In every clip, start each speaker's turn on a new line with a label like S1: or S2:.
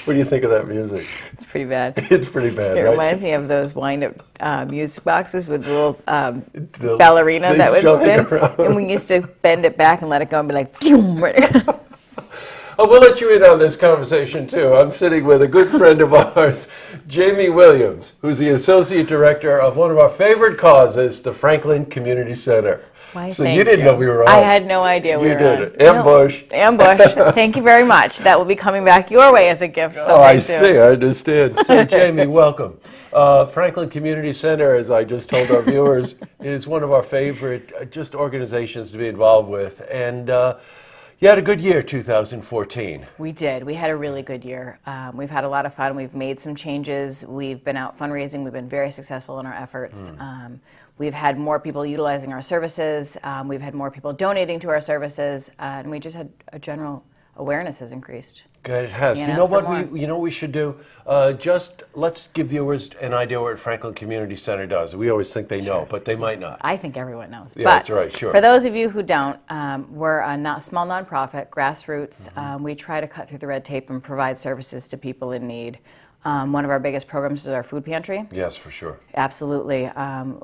S1: What do you think of that music?
S2: It's pretty bad.
S1: It's pretty bad,
S2: It
S1: right?
S2: reminds me of those wind-up music boxes with the little
S1: The
S2: ballerina that
S1: things
S2: would
S1: shoving
S2: spin.
S1: around.
S2: And we used to bend it back and let it go and be like, phew,
S1: Oh, we'll let you in on this conversation, too. I'm sitting with a good friend of ours, Jamie Williams, who's the Associate Director of one of our favorite causes, the Franklin Community Center.
S2: Why,
S1: So
S2: thank
S1: you didn't know we were on.
S2: I had no idea we
S1: You
S2: were
S1: did
S2: on.
S1: it. Ambush.
S2: No, ambush. Thank you very much. That will be coming back your way as a gift.
S1: Oh, I see. I understand. So, Jamie, welcome. Franklin Community Center, as I just told our viewers, is one of our favorite just organizations to be involved with. And you had a good year, 2014.
S2: We did. We had a really good year. We've had a lot of fun. We've made some changes. We've been out fundraising. We've been very successful in our efforts. We've had more people utilizing our services. We've had more people donating to our services. And we just had a general awareness has increased.
S1: Good, it has.
S2: Can't
S1: You know
S2: ask for
S1: what
S2: more.
S1: you know what we should do? Just let's give viewers an idea what Franklin Community Center does. We always think they know, but they might not.
S2: I think everyone knows.
S1: Yeah,
S2: but
S1: that's right, sure.
S2: For those of you who don't, we're a small nonprofit, grassroots. We try to cut through the red tape and provide services to people in need. One of our biggest programs is our food pantry.
S1: Yes, for sure.
S2: Absolutely.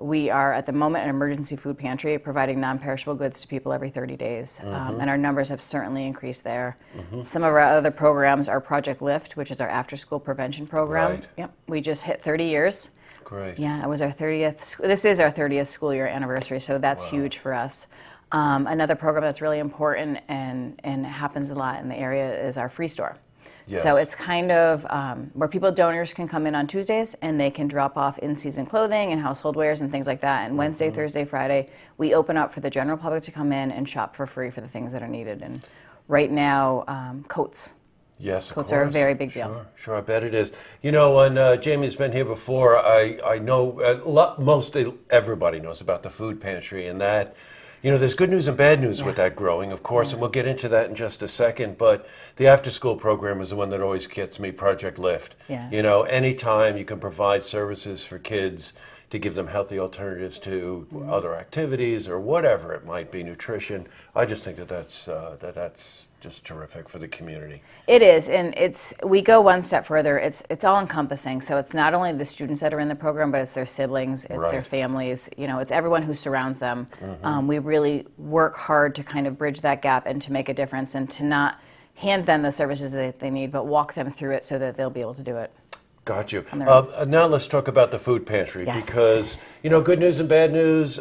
S2: We are at the moment an emergency food pantry providing non-perishable goods to people every 30 days. And our numbers have certainly increased there. Some of our other programs are Project Lift, which is our after-school prevention program.
S1: Right.
S2: Yep. We just hit 30 years.
S1: Great.
S2: Yeah, it was our 30th. This is our 30th school year anniversary, so that's huge for us. Another program that's really important and happens a lot in the area is our free store.
S1: Yes.
S2: So it's kind of where donors can come in on Tuesdays and they can drop off in-season clothing and household wares and things like that. And Wednesday, Thursday, Friday, we open up for the general public to come in and shop for free for the things that are needed. And right now, coats.
S1: Yes, of
S2: Coats
S1: course.
S2: are a very big deal.
S1: Sure, sure, I bet it is. You know, when Jamie's been here before, I know most everybody knows about the food pantry and that. You know, there's good news and bad news with that growing, of course, and we'll get into that in just a second. But the after-school program is the one that always gets me, Project Lift.
S2: Yeah.
S1: You know, anytime you can provide services for kids to give them healthy alternatives to other activities or whatever it might be, nutrition, I just think that's just terrific for the community.
S2: It is, and we go one step further. It's all encompassing. So it's not only the students that are in the program, but it's their siblings, it's their families. You know, it's everyone who surrounds them. We really work hard to kind of bridge that gap and to make a difference, and to not hand them the services that they need, but walk them through it so that they'll be able to do it.
S1: Got you. Now let's talk about the food pantry, because, you know, good news and bad news,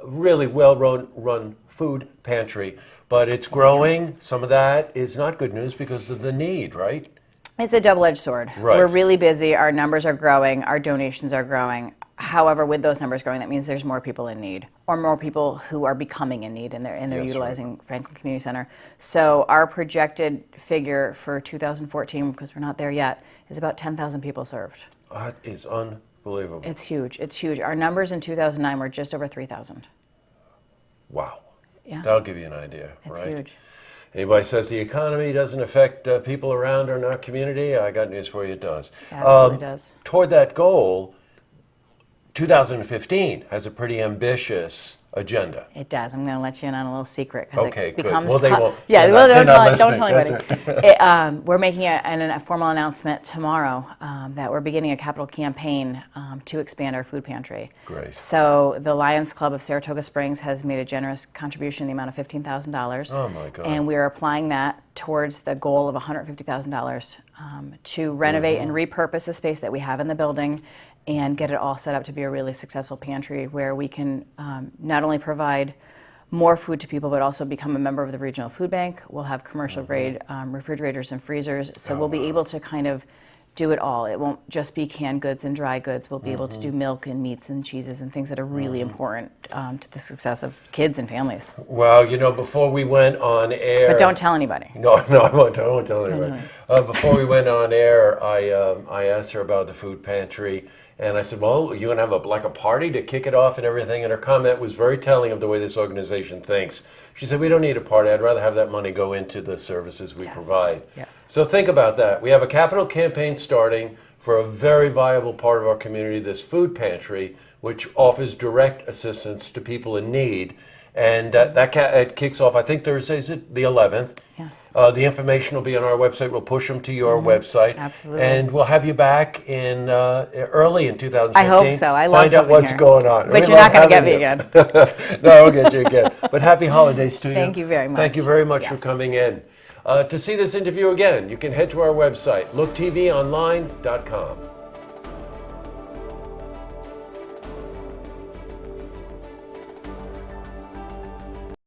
S1: really well-run food pantry, but it's growing. Some of that is not good news because of the need, right?
S2: It's a double-edged sword.
S1: Right.
S2: We're really busy. Our numbers are growing. Our donations are growing. However, with those numbers growing, that means there's more people in need, or more people who are becoming in need, and they're utilizing Franklin Community Center. So our projected figure for 2014, because we're not there yet, is about 10,000 people served.
S1: That is unbelievable.
S2: It's huge. It's huge. Our numbers in 2009 were just over 3,000.
S1: Wow.
S2: Yeah.
S1: That'll give you an idea,
S2: It's
S1: right?
S2: huge.
S1: Anybody says the economy doesn't affect people around or in our community, I got news for you, it does.
S2: Absolutely does.
S1: Toward that goal, 2015 has a pretty ambitious agenda.
S2: It does. I'm going to let you in on a little secret.
S1: Okay,
S2: it
S1: good.
S2: becomes
S1: Well, they won't.
S2: Yeah,
S1: They're
S2: well,
S1: not
S2: don't
S1: listening.
S2: tell anybody.
S1: That's right.
S2: We're making a formal announcement tomorrow that we're beginning a capital campaign to expand our food pantry.
S1: Great.
S2: So the Lions Club of Saratoga Springs has made a generous contribution in the amount of $15,000.
S1: Oh, my God.
S2: And we are applying that towards the goal of $150,000 to renovate and repurpose the space that we have in the building and get it all set up to be a really successful pantry where we can not only provide more food to people, but also become a member of the Regional Food Bank. We'll have commercial grade refrigerators and freezers, so we'll be able to kind of do it all. It won't just be canned goods and dry goods. We'll be able to do milk and meats and cheeses and things that are really important to the success of kids and families.
S1: Well, you know, before we went on air...
S2: But don't tell anybody.
S1: No, I won't tell anybody. Before we went on air, I asked her about the food pantry, and I said, well, you're going to have a party to kick it off and everything, and her comment was very telling of the way this organization thinks. She said, we don't need a party. I'd rather have that money go into the services we provide.
S2: Yes.
S1: So think about that. We have a capital campaign starting for a very viable part of our community, this food pantry, which offers direct assistance to people in need. And it kicks off, I think Thursday, is it the 11th?
S2: Yes.
S1: The information will be on our website. We'll push them to your website.
S2: Absolutely.
S1: And we'll have you back in early in 2015.
S2: I hope so. I love
S1: Find out
S2: coming
S1: what's
S2: here.
S1: going on.
S2: But
S1: We
S2: you're not
S1: love
S2: going to get me
S1: having
S2: again.
S1: you. No, I'll get you again. But happy holidays to you.
S2: Thank you very much.
S1: Thank you very much
S2: Yes.
S1: for coming in. To see this interview again, you can head to our website, looktvonline.com.